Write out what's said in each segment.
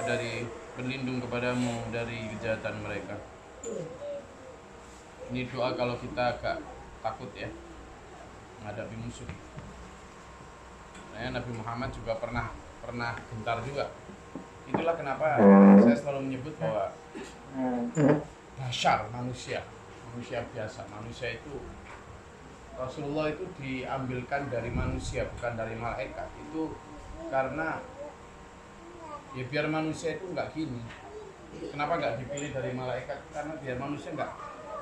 dari berlindung kepadamu dari kejahatan mereka. Ini doa kalau kita agak takut ya menghadapi musuh. Nah, Nabi Muhammad juga pernah gentar juga. Itulah kenapa saya selalu menyebut bahwa bashar manusia biasa, manusia itu Rasulullah itu diambilkan dari manusia bukan dari malaikat. Itu karena ya biar manusia itu enggak gini. Kenapa enggak dipilih dari malaikat? Karena biar manusia enggak,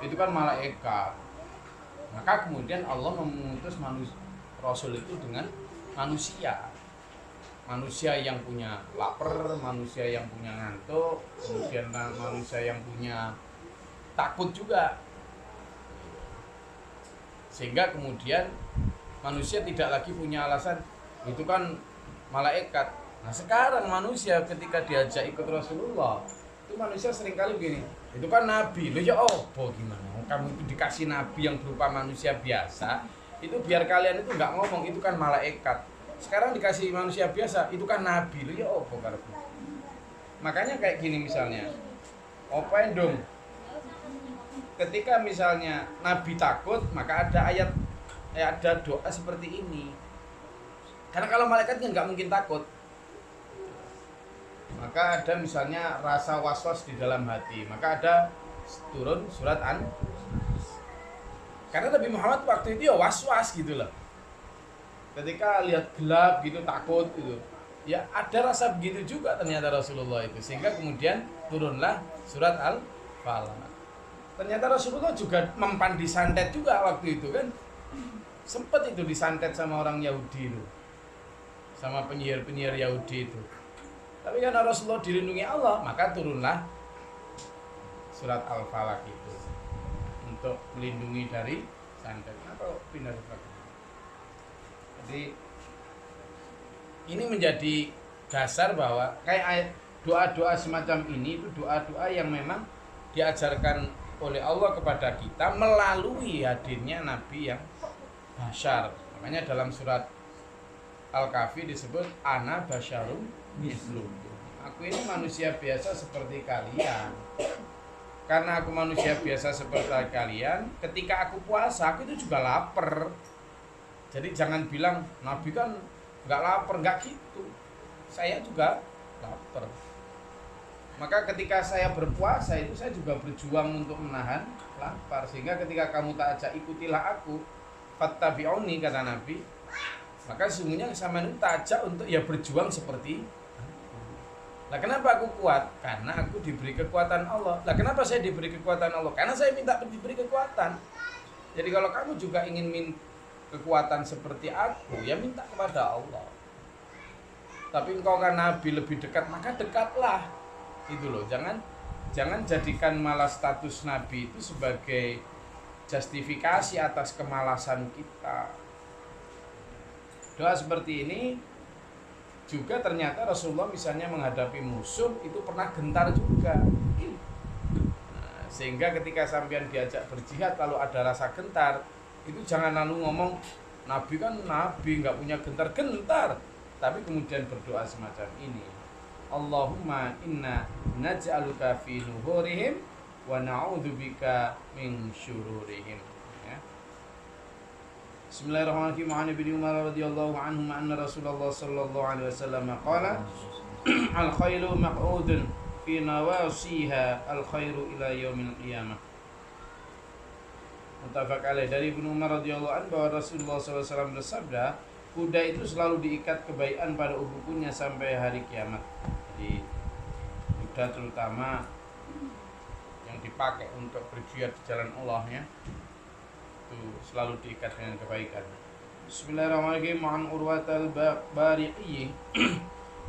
itu kan malaikat. Maka kemudian Allah mengutus Rasul itu dengan manusia yang punya lapar, manusia yang punya ngantuk, kemudian manusia yang punya takut juga, sehingga kemudian manusia tidak lagi punya alasan itu kan malaikat. Nah sekarang manusia ketika diajak ikut Rasulullah itu manusia seringkali begini, itu kan nabi, loh ya gimana kamu itu dikasih nabi yang berupa manusia biasa, itu biar kalian itu nggak ngomong itu kan malaikat. Sekarang dikasih manusia biasa, itu kan nabi, loh ya karepmu. Makanya kayak gini misalnya, dong ketika misalnya nabi takut, maka ada ayat, ada doa seperti ini. Karena kalau malaikat kan nggak mungkin takut. Maka ada misalnya rasa was-was di dalam hati, maka ada turun surat karena Nabi Muhammad waktu itu ya was-was gitu loh. Ketika lihat gelap gitu, takut gitu. Ya ada rasa begitu juga ternyata Rasulullah itu. Sehingga kemudian turunlah surat Al-Falaq. Ternyata Rasulullah juga mempan disantet juga waktu itu kan. Sempat itu disantet sama orang Yahudi itu. Sama penyihir-penyihir Yahudi itu. Tapi karena Rasulullah dilindungi Allah, maka turunlah surat Al-Falaq itu untuk melindungi dari santet. Atau pindah surat. Jadi ini menjadi dasar bahwa kayak doa-doa semacam ini itu doa-doa yang memang diajarkan oleh Allah kepada kita melalui hadirnya Nabi yang bashar. Makanya dalam surat Al-Kahfi disebut ana basyarum mislukum. Aku ini manusia biasa seperti kalian. Karena aku manusia biasa seperti kalian, ketika aku puasa aku itu juga lapar. Jadi jangan bilang Nabi kan nggak lapar, nggak gitu. Saya juga lapar. Maka ketika saya berpuasa itu saya juga berjuang untuk menahan lapar. Sehingga ketika kamu tak ajak ikutilah aku, fattabi'uni kata Nabi, maka sesungguhnya sama itu tak ajak untuk ya berjuang seperti aku. Nah kenapa aku kuat? Karena aku diberi kekuatan Allah. Nah kenapa saya diberi kekuatan Allah? Karena saya minta diberi kekuatan. Jadi kalau kamu juga ingin minta kekuatan seperti aku, ya minta kepada Allah. Tapi engkau kan Nabi lebih dekat, maka dekatlah. Itu loh, jangan jadikan malah status Nabi itu sebagai justifikasi atas kemalasan kita. Doa seperti ini juga ternyata Rasulullah misalnya menghadapi musuh itu pernah gentar juga. Nah, sehingga ketika sampean diajak berjihad kalau ada rasa gentar, itu jangan lalu ngomong Nabi kan Nabi nggak punya gentar, tapi kemudian berdoa semacam ini. Allahumma inna naj'aluka fi nuhurihim wa na'udzubika min syururihim. Ya. Bismillahirrahmanirrahim. An Ibnu Umar radhiyallahu anhu anna Rasulullah sallallahu alaihi wasallam qala al-khairu maq'udun fi nawasiha al-khairu ila yaumil qiyamah. Muttafaq alaih. Dari Ibnu Umar radhiyallahu anhu bahwa Rasulullah SAW bersabda, kuda itu selalu diikat kebaikan pada ubukunnya sampai hari kiamat. Jadi kuda terutama yang dipakai untuk berjihad di jalan Allah ya, itu selalu diikat dengan kebaikan. Bismillahirrahmanirrahim. An Urwat al-Bariqi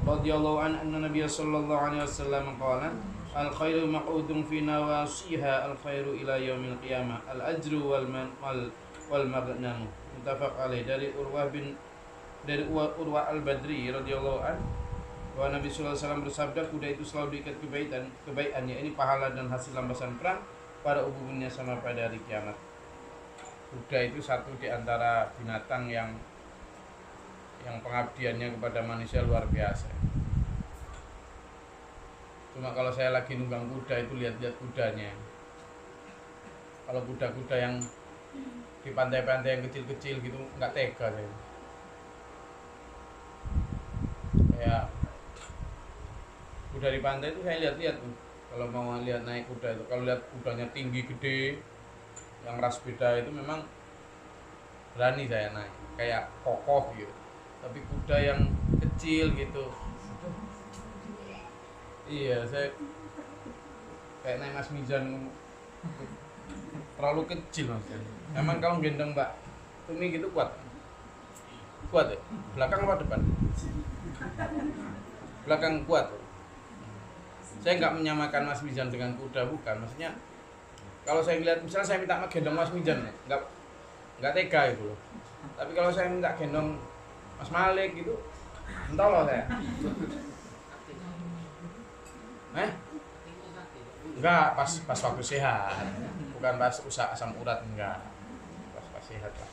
radhiyallahu anhu anna Nabiy sallallahu alaihi wasallam qala al-khairu maq'udun fi nawasiha al-khairu ila yaumil qiyamah al-ajru wal maghnam. Muttafaq alaih. Dari Urwa al-Badri radhiyallahu anhu bahwa Nabi sallallahu alaihi wasallam bersabda, kuda itu selalu diikat kebaikan, yakni pahala dan hasil rampasan perang pada ubuhnya sama pada hari kiamat. Kuda itu satu di antara binatang yang pengabdiannya kepada manusia luar biasa. Cuma kalau saya lagi nunggang kuda itu lihat-lihat kudanya. Kalau kuda-kuda yang di pantai-pantai yang kecil-kecil gitu nggak tega saya. Kayak kuda di pantai itu saya lihat-lihat tuh. Kalau mau lihat naik kuda itu, kalau lihat kudanya tinggi gede, yang ras beda itu memang berani saya naik, kayak kokoh gitu. Tapi kuda yang kecil gitu, iya saya kayak naik Mas Mizan terlalu kecil maksudnya. Emang kalau gendong Mbak Tumi gitu kuat ya? Belakang apa depan? Belakang kuat. Saya nggak menyamakan Mas Mizan dengan kuda, bukan. Maksudnya kalau saya lihat misalnya saya minta gendong Mas Mizan, nggak tega gitu loh. Tapi kalau saya minta gendong Mas Malik gitu, entah loh saya. Enggak, pas waktu sehat. Bukan pas usaha asam urat, enggak. Pas sehat lah.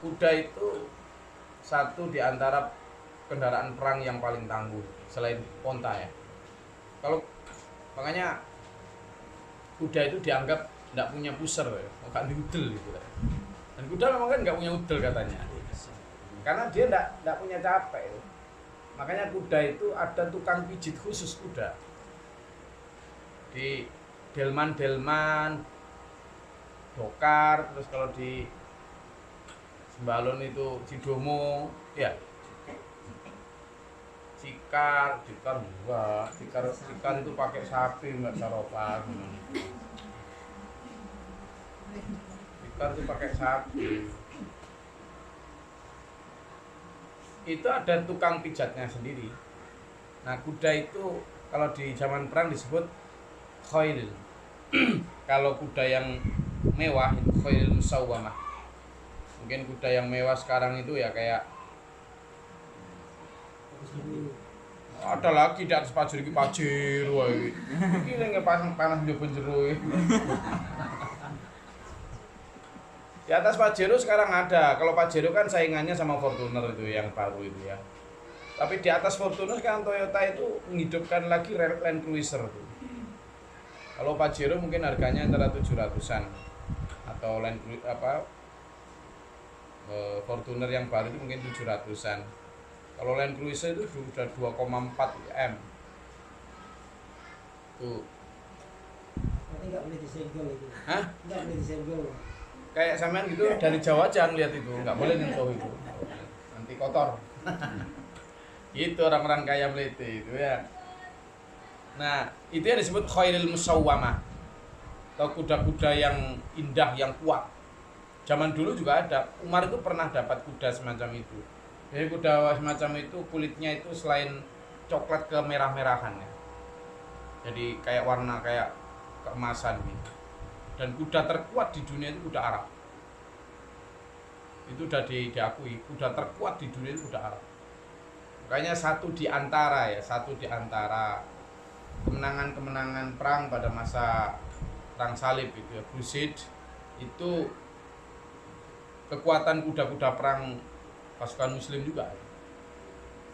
Kuda itu satu di antara kendaraan perang yang paling tangguh selain onta ya. Kalau makanya kuda itu dianggap tidak punya pusar ya, nggak diudel gitu. Dan kuda memang kan nggak punya udel katanya, karena dia tidak punya capek. Makanya kuda itu ada tukang pijit khusus kuda di delman, Dokar, terus kalau di Sembalun itu Cidomo, ya. Cikar enggak, cikar itu pakai sapi enggak saropan. Cikar itu pakai sapi. Itu ada tukang pijatnya sendiri. Nah, kuda itu kalau di zaman perang disebut khail. Kalau kuda yang mewah itu khail musawwamah. Mungkin kuda yang mewah sekarang itu ya kayak ada lagi di atas Pajero iki Pajero iki. Iki ning pasang panas njobo jero. Di atas Pajero sekarang ada. Kalau Pajero kan saingannya sama Fortuner itu yang baru itu ya. Tapi di atas Fortuner sekarang Toyota itu menghidupkan lagi Land Cruiser itu. Kalau Pajero mungkin harganya antara 700-an atau Fortuner yang baru itu mungkin 700-an. Kalau Land Cruiser itu sudah 2,4 M. Tuh. Berarti nggak boleh disenggol itu. Hah? Nggak boleh disenggol. Kayak sampean gitu dari jauh aja ngeliat itu, nggak boleh nyentuh itu. Nanti kotor. Itu orang-orang kaya melete itu ya. Nah, itu yang disebut khairil musawwamah. Atau kuda-kuda yang indah, yang kuat. Zaman dulu juga ada. Umar itu pernah dapat kuda semacam itu. Jadi kuda semacam itu kulitnya itu selain coklat ke merah-merahan ya. Jadi kayak warna kayak keemasan gitu. Dan kuda terkuat di dunia itu kuda Arab. Itu udah diakui, kuda terkuat di dunia itu kuda Arab. Makanya satu di antara kemenangan-kemenangan perang pada masa perang salib itu ya, Crusade, itu kekuatan kuda-kuda perang pasukan muslim juga.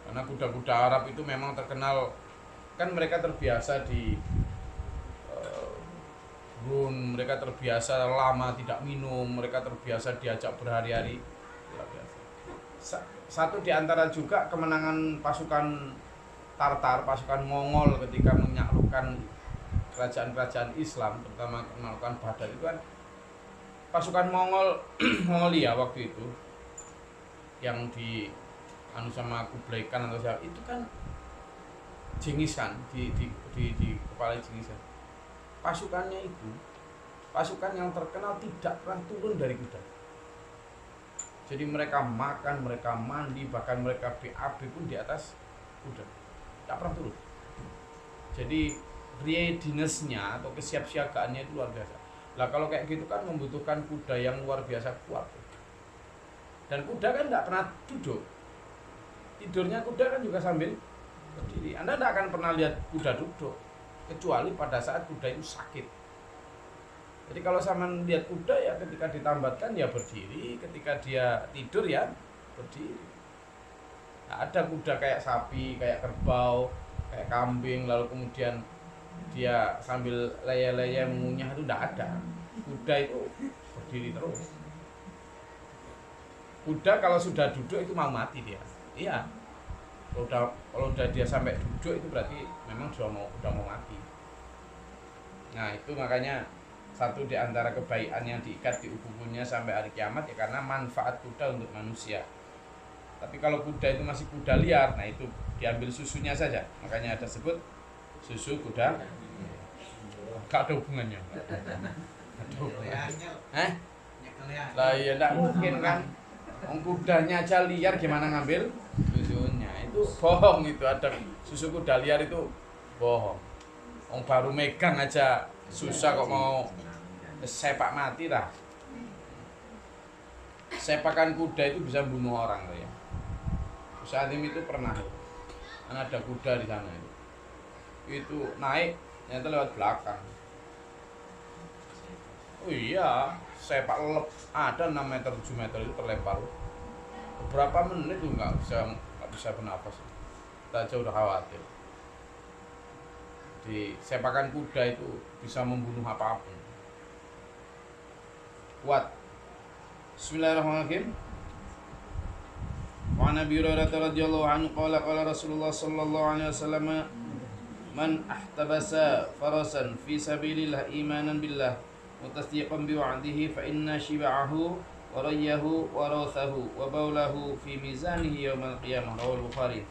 Karena kuda-kuda Arab itu memang terkenal, kan mereka terbiasa di run, mereka terbiasa lama tidak minum, mereka terbiasa diajak berhari-hari. Satu di antara juga kemenangan pasukan Tartar, pasukan Mongol ketika menaklukkan kerajaan-kerajaan Islam, terutama menaklukkan Baghdad itu kan pasukan Mongolia waktu itu yang di sama Kublai Khan atau siapa itu kan Genghis Khan di kepala Genghis Khan. Pasukannya itu pasukan yang terkenal tidak pernah turun dari kuda. Jadi mereka makan, mereka mandi, bahkan mereka BAB pun di atas kuda. Tidak pernah turun. Jadi readiness-nya atau kesiapsiagaannya itu luar biasa. Lah kalau kayak gitu kan membutuhkan kuda yang luar biasa kuat. Dan kuda kan tidak pernah duduk. Tidurnya kuda kan juga sambil berdiri. Anda tidak akan pernah lihat kuda duduk, kecuali pada saat kuda itu sakit. Jadi kalau sama lihat kuda ya ketika ditambatkan ya berdiri, ketika dia tidur ya berdiri. Nah, ada kuda kayak sapi, kayak kerbau, kayak kambing, lalu kemudian dia sambil leye-leye mengunyah, itu tidak ada. Kuda itu berdiri terus. Kuda kalau sudah duduk itu mau mati dia. Iya. Kalau udah dia sampai duduk itu berarti memang udah mau mati. Nah, itu makanya satu di antara kebaikan yang diikat di ubun-ubunnya sampai hari kiamat ya karena manfaat kuda untuk manusia. Tapi kalau kuda itu masih kuda liar, nah itu diambil susunya saja. Makanya ada sebut susu kuda. Gak ada hubungannya. Ada hubungannya. Lah ya enggak mungkin kan. Kudanya aja liar gimana ngambil susunya? Itu bohong itu, ada susu kuda liar itu bohong. Baru megang aja susah kok mau sepak mati lah. Sepakan kuda itu bisa bunuh orang ya. Saat ini itu pernah kan ada kuda di sana itu naik ternyata lewat belakang. Oh iya, sepak lelep ada 6 meter 7 meter itu terlempar. Beberapa menit itu nggak bisa bernafas. Kita aja udah khawatir. Di sepakan kuda itu bisa membunuh apapun. Kuat. Bismillahirrahmanirrahim. Wa Nabi Hurairah radhiyallahu anhu qala Rasulullah sallallahu alaihi wasallam man ahtabasa farasan fi sabilillah imanan billah wa tasdiqan bi wa'dihi fa inna shiba'ahu wa rayyahu wa rawthahu wa bawlahu fi mizanihi yaumal qiyamah. Rawal Bukhari.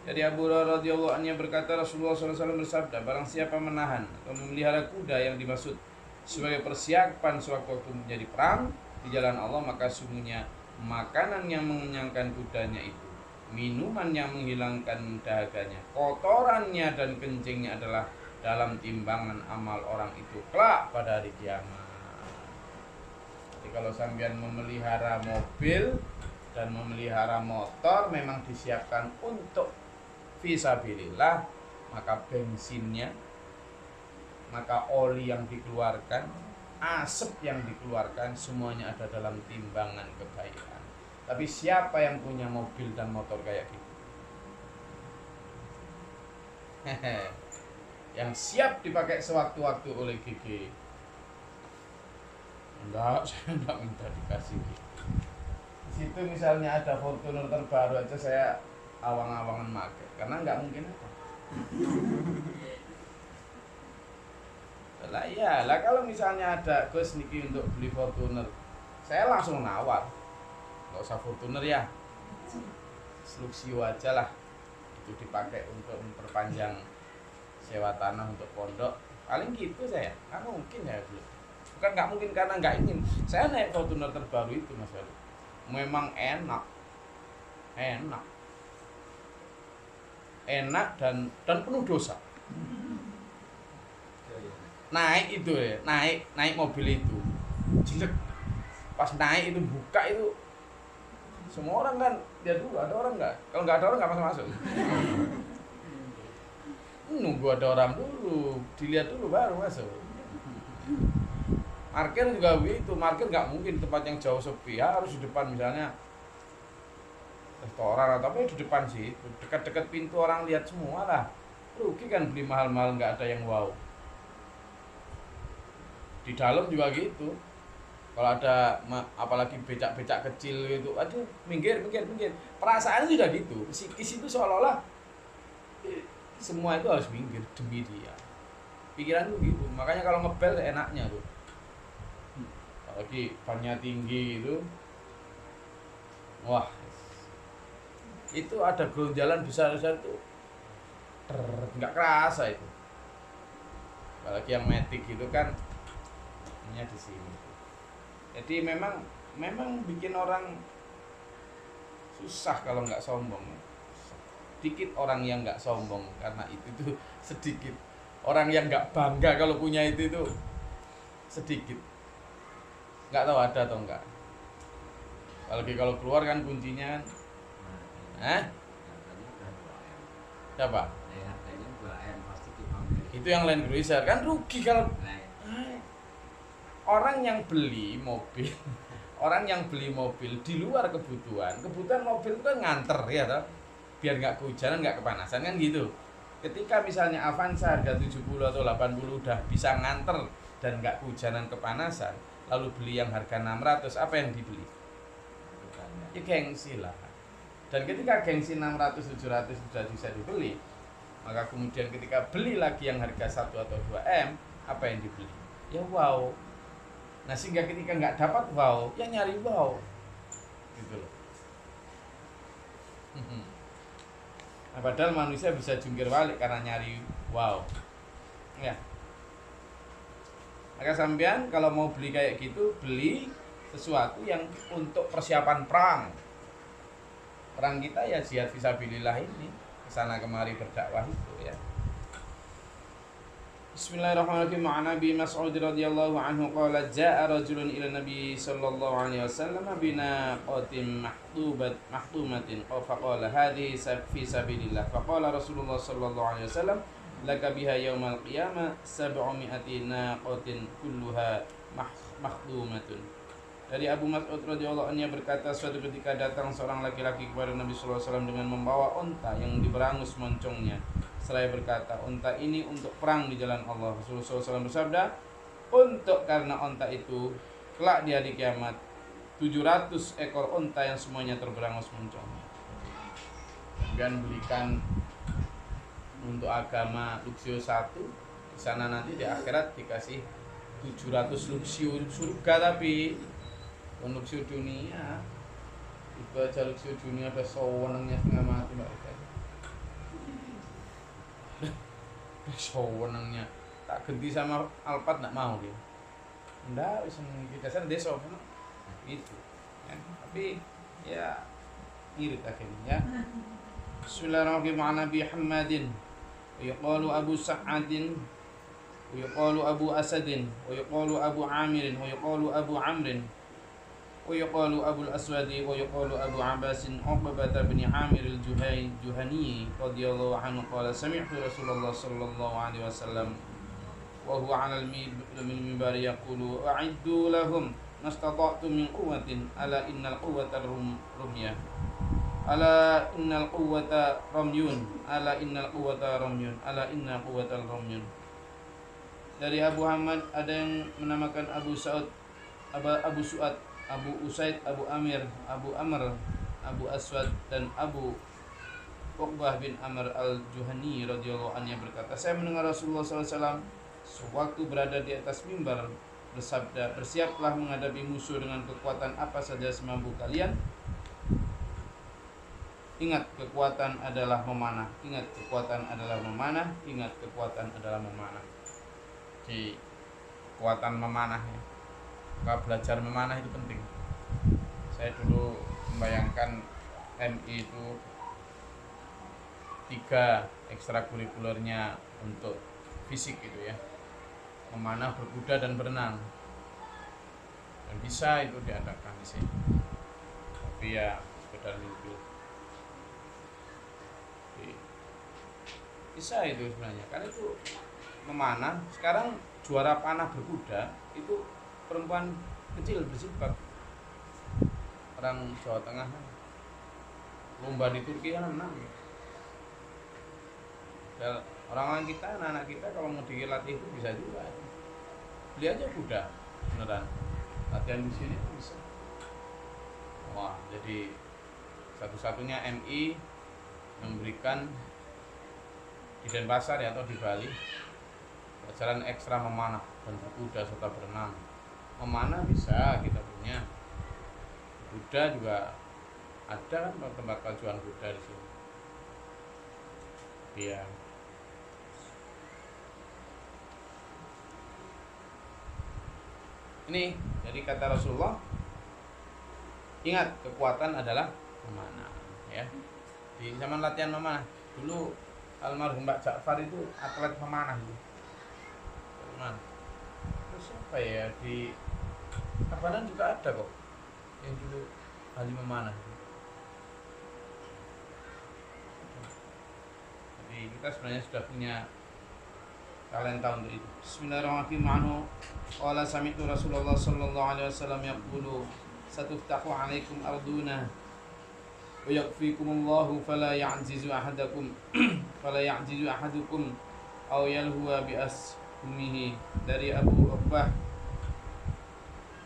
Dari Abu Hurairah radhiyallahu anhu berkata Rasulullah SAW bersabda, barang siapa menahan atau memelihara kuda yang dimaksud sebagai persiapan sewaktu menjadi perang di jalan Allah, maka sungguhnya makanan yang mengenyangkan kudanya itu, minuman yang menghilangkan dahaganya, kotorannya dan kencingnya adalah dalam timbangan amal orang itu kelak pada hari kiamat. Jadi kalau sampean memelihara mobil dan memelihara motor memang disiapkan untuk fisabilillah, maka bensinnya, maka oli yang dikeluarkan, asap yang dikeluarkan, semuanya ada dalam timbangan kebaikan. Tapi siapa yang punya mobil dan motor kayak gitu? Yang siap dipakai sewaktu-waktu oleh GG? Enggak, saya enggak minta dikasih gitu. Di situ misalnya ada Fortuner terbaru aja saya awang-awangan make, karena enggak mungkin apa. Lah iya, lah kalau misalnya ada Gus niki untuk beli Fortuner, saya langsung nawar. Enggak usah Fortuner ya. Luxio aja lah. Itu dipakai untuk memperpanjang sewa tanah untuk pondok. Paling gitu saya. Enggak mungkin ya, Bu. Bukan enggak mungkin karena enggak ingin. Saya naik Fortuner terbaru itu, Mas Walu. Memang enak. Enak dan penuh dosa. Naik itu ya, naik mobil itu jelek. Pas naik itu buka itu semua orang kan lihat dulu ada orang nggak, kalau nggak ada orang nggak masuk. Nunggu ada orang dulu, dilihat dulu baru masuk. Parkir juga begitu, parkir nggak mungkin tempat yang jauh sepi ya, harus di depan misalnya restoran atau apa, di depan sih, dekat-dekat pintu orang lihat semua lah. Rugi kan beli mahal-mahal nggak ada yang wow. Di dalam juga gitu. Kalau ada apalagi becak-becak kecil gitu, aduh minggir. Perasaan sudah gitu. Psikis itu seolah-olah semua itu harus minggir demi dia. Pikiran tuh gitu. Makanya kalau ngebel enaknya tuh. Apalagi bannya tinggi gitu. Wah. Itu ada gonjalan besar-besar itu. Enggak kerasa itu. Apalagi yang matic gitu kan di sini. Jadi memang bikin orang susah kalau nggak sombong. Sedikit orang yang nggak sombong karena itu tuh sedikit. Orang yang nggak bangga kalau punya itu sedikit. Nggak tahu ada atau enggak. Apalagi kalau keluar kan kuncinya. Siapa? Itu yang Land Cruiser kan rugi kalau orang yang beli mobil di luar kebutuhan mobil itu kan nganter ya toh, biar nggak kehujanan nggak kepanasan kan gitu. Ketika misalnya Avanza harga 70 atau 80 udah bisa nganter dan nggak kehujanan kepanasan, lalu beli yang harga 600, apa yang dibeli? Ya gengsi lah. Dan ketika gengsi 600 700 sudah bisa dibeli, maka kemudian ketika beli lagi yang harga 1 atau 2 M, apa yang dibeli? Ya wow. Nah sehingga ketika nggak dapat wow, ya nyari wow, gitu loh. Nah, padahal manusia bisa jungkir balik karena nyari wow. Ya. Maka sampean kalau mau beli kayak gitu, beli sesuatu yang untuk persiapan perang. Perang kita ya jihad fisabilillah ini, kesana kemari berdakwah itu ya. Bismillahirrahmanirrahim. An Nabi Mas'ud radhiyallahu anhu qala jaa rajulun ila Nabi sallallahu alaihi wasallam binaqatin mahtumatin faqala hadhihi fi sabilillah faqala Rasulullah sallallahu alaihi wasallam laka biha yaumal qiyamah 700 naqatin kulluha mahtumatun. Dari Abu Mas'ud radhiyallahu anhu berkata, suatu ketika datang seorang laki-laki kepada Nabi sallallahu alaihi wasallam dengan membawa unta yang diberangus moncongnya. Seraya berkata, unta ini untuk perang di jalan Allah. Rasulullah SAW bersabda, untuk karena unta itu kelak di hari kiamat 700 ekor unta yang semuanya terberangus moncongnya. Kemudian belikan untuk agama Luxio 1, di sana nanti di akhirat dikasih 700 Luxio surga, tapi Luxio dunia itu aja Luxio dunia ada sewenangnya setengah mati mbak. Sewenangnya tak ganti sama Alphard nggak mau dia. Nggak bisa kita sana desa memang itu ya. Tapi ya irit akhirnya ya. Bismillahirrahmanirrahim. An Nabi Hammadin wa yuqalu Abu Sa'adin wa yuqalu Abu Asadin wa yuqalu Abu Amirin wa yuqalu Abu Amrin wa yuqalu Abu Al-Aswadi wa yuqalu Abu Abbasin Uqbah bin Amir al-Juhani radhiyallahu anhu qala sami'tu Rasulullah sallallahu alaihi wasallam wa huwa 'ala al-minbar yaqulu a'iddu lahum mastata'tum min quwwatin ala innal quwwata rumyah ala innal quwwata ramyun ala innal quwwata ramyun ala innal quwwata ramyun. Dari Abu Hamad ada yang menamakan Abu Sa'ud, Abu Su'ad, Abu Usaid, Abu Amir, Abu Amr, Abu Aswad dan Abu Uqbah bin Amr al-Juhani radhiyallahu anhu berkata, saya mendengar Rasulullah SAW sewaktu berada di atas mimbar bersabda, bersiaplah menghadapi musuh dengan kekuatan apa saja semampu kalian. Ingat kekuatan adalah memanah, ingat kekuatan adalah memanah, ingat kekuatan adalah memanah. Di kekuatan memanah ya. Maka belajar memanah itu penting. Saya dulu membayangkan MI itu 3 ekstrakurikulernya untuk fisik gitu ya, memanah, berkuda dan berenang, dan bisa itu diadakan di sini. Tapi ya sekedar mimpi. Bisa itu sebenarnya, karena itu memanah. Sekarang juara panah berkuda itu perempuan kecil berjilbab, orang Jawa Tengah. Lomba di Turki kan menang. Dan orang-orang kita, anak-anak kita kalau mau dilatih itu bisa juga. Beli aja kuda, beneran. Latihan di sini bisa. Wah, jadi satu-satunya MI memberikan di Denpasar ya, atau di Bali, pelajaran ekstra memanah dan berkuda serta berenang. Memanah bisa kita punya, kuda juga ada kan, tempat pacuan kuda di sini. Iya. Ini jadi kata Rasulullah, ingat kekuatan adalah memanah ya. Di zaman latihan memanah dulu almarhum Mbak Ja'far itu atlet memanah itu. Terus apa ya, di Tabanan juga ada kok yang dulu ahli memanah. Jadi kita sebenarnya sudah punya talenta untuk itu. Bismillahirrahmanirrahim. Qala sami'tu Rasulullah sallallahu alaihi wasallam yaqulu satuftahu 'alaikum arduna wa yakfikumullahu fala ya'jizu ahadukum aw yalhuwa bi asmihi. Dari Abu Uqbah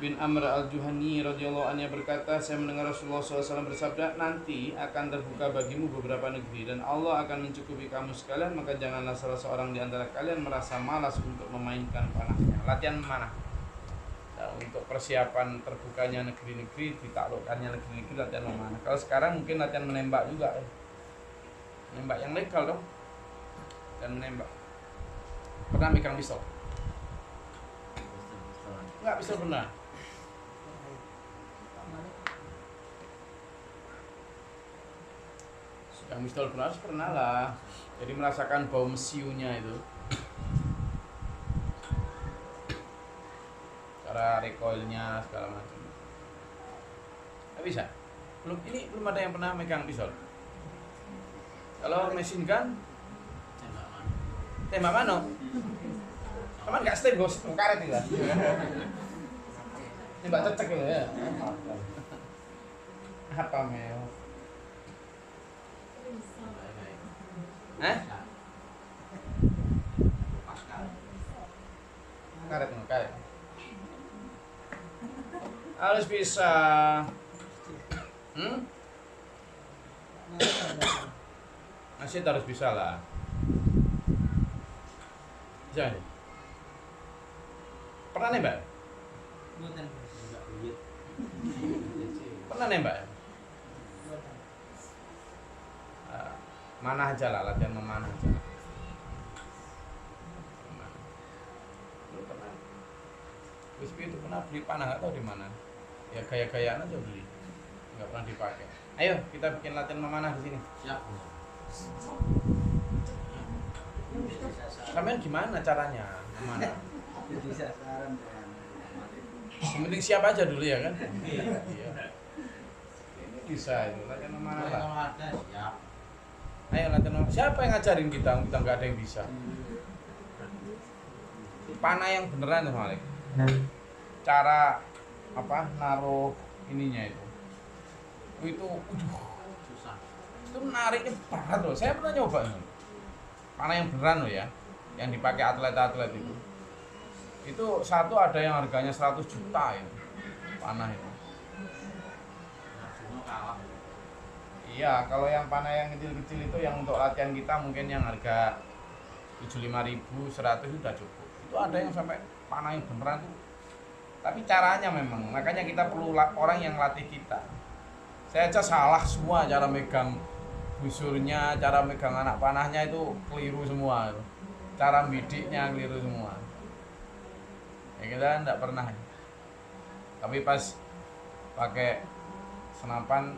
bin Amr al-Juhani radhiyallahu anhu berkata, saya mendengar Rasulullah SAW bersabda, nanti akan terbuka bagimu beberapa negeri dan Allah akan mencukupi kamu sekalian, maka janganlah salah seorang di antara kalian merasa malas untuk memainkan panahnya. Latihan memanah. Nah, untuk persiapan terbukanya negeri-negeri, ditaklukkannya negeri-negeri, latihan memanah. Kalau sekarang mungkin latihan menembak juga ya. Menembak yang legal dong. Dan menembak. Pernah megang pistol? Enggak, pistol pernah. Yang pistol pernah lah. Jadi merasakan bau mesiunya itu. Cara recoilnya segala macam. Nggak bisa. Belum ada yang pernah megang pistol. Kalau machine gun, tembak mana? Kamu nggak step bos, karet itu lah. Tembak cecek gitu ya. Apa mel? Karet. Harus bisa. Masih harus bisa lah. Jangan. Pernah nembak? Pernah nembak? Mana aja lah, latihan memanah aja. Belum pernah. Wispi itu pernah beli panah, nggak tahu di mana. Ya gaya-gayaan aja beli, nggak pernah dipakai. Ayo kita bikin latihan memanah di sini. Siap. Kalian gimana caranya memanah? Bisa saran. Yang penting siap aja dulu ya kan? Iya. Ini bisa itu latihan memanah lah. Kalau ada siap. Ayo latihan memanah. Siapa yang ngajarin kita? Kita nggak ada yang bisa. Panah yang beneran tuh Malik. Cara apa naruh ininya itu Susah. itu nariknya berat loh. Saya pernah nyoba nih. Panah yang beneran loh ya, yang dipakai atlet-atlet itu satu ada yang harganya 100 juta itu panah itu. Semua kalah. Iya, kalau yang panah yang kecil-kecil itu yang untuk latihan kita mungkin yang harga 75.000, 100 itu udah cukup. Itu ada yang sampai panah yang beneran tuh. Tapi caranya memang, makanya kita perlu orang yang latih kita. Saya aja salah semua cara megang busurnya, cara megang anak panahnya itu keliru semua. Cara bidiknya keliru semua. Ya kita enggak pernah. Tapi pas pakai senapan,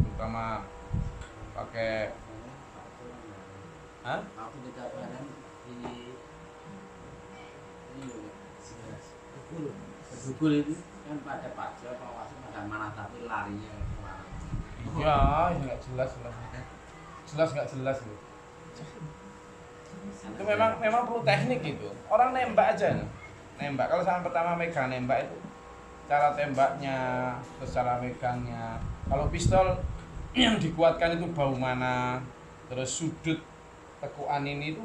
terutama pakai Aku tidak bareng di ini loh. Berdugul itu kan pada pajak pengawasan pada mana tapi larinya kemana? iya, nggak jelas lah. Nggak jelas loh. Itu memang perlu teknik gitu. Orang nembak aja nih. Nembak. Kalau sama pertama megang nembak itu cara tembaknya, terus cara megangnya. Kalau pistol yang dikuatkan itu bau mana, terus sudut tekuan ini itu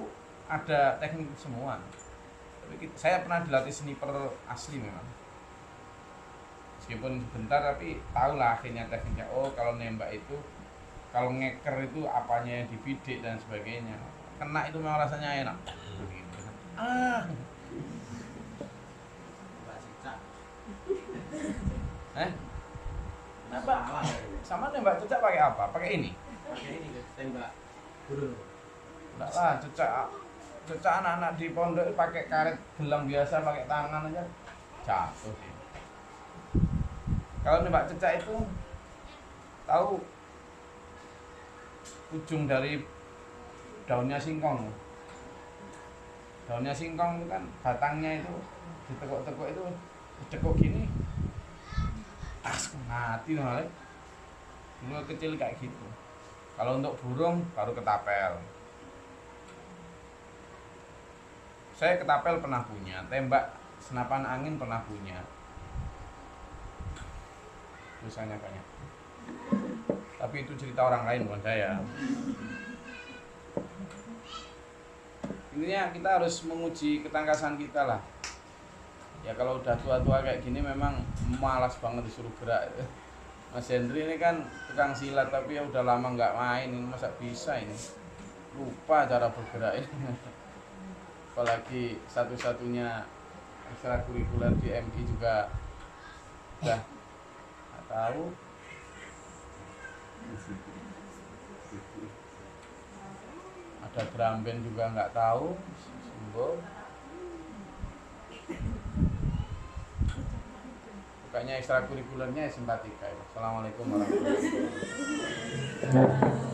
ada teknik semua. Tapi saya pernah dilatih sniper asli memang. Meskipun sebentar tapi tahulah akhirnya tekniknya. Oh, kalau nembak itu kalau ngeker itu apanya yang dibidik dan sebagainya. Kena itu memang rasanya enak. Begitu. Mbak Cicak. Nembak sama nembak cecak pakai apa? Pakai ini? Pakai ini tembak burung. Enggak lah, cecak anak-anak di pondok pakai karet gelang biasa, pakai tangan aja jatuh sih. Kalau nembak cecak itu tahu ujung dari daunnya singkong. Daunnya singkong itu kan batangnya itu ditekuk-tekuk itu ditekuk gini. Mati malah. Dulu kecil kayak gitu. Kalau untuk burung baru ketapel. Saya ketapel pernah punya, tembak senapan angin pernah punya. Susahnya banyak. Tapi itu cerita orang lain bukan saya. Intinya kita harus menguji ketangkasan kita lah. Ya kalau udah tua-tua kayak gini memang malas banget disuruh gerak. Mas Hendri ini kan tukang silat tapi ya udah lama nggak main, ini masa bisa ini, lupa cara bergerak ini. Apalagi satu-satunya ekstrakurikuler di MI juga udah nggak tahu. Ada drum band juga nggak tahu, simbol. Bukannya ekstrakurikulernya simpatika. Assalamualaikum warahmatullahi wabarakatuh.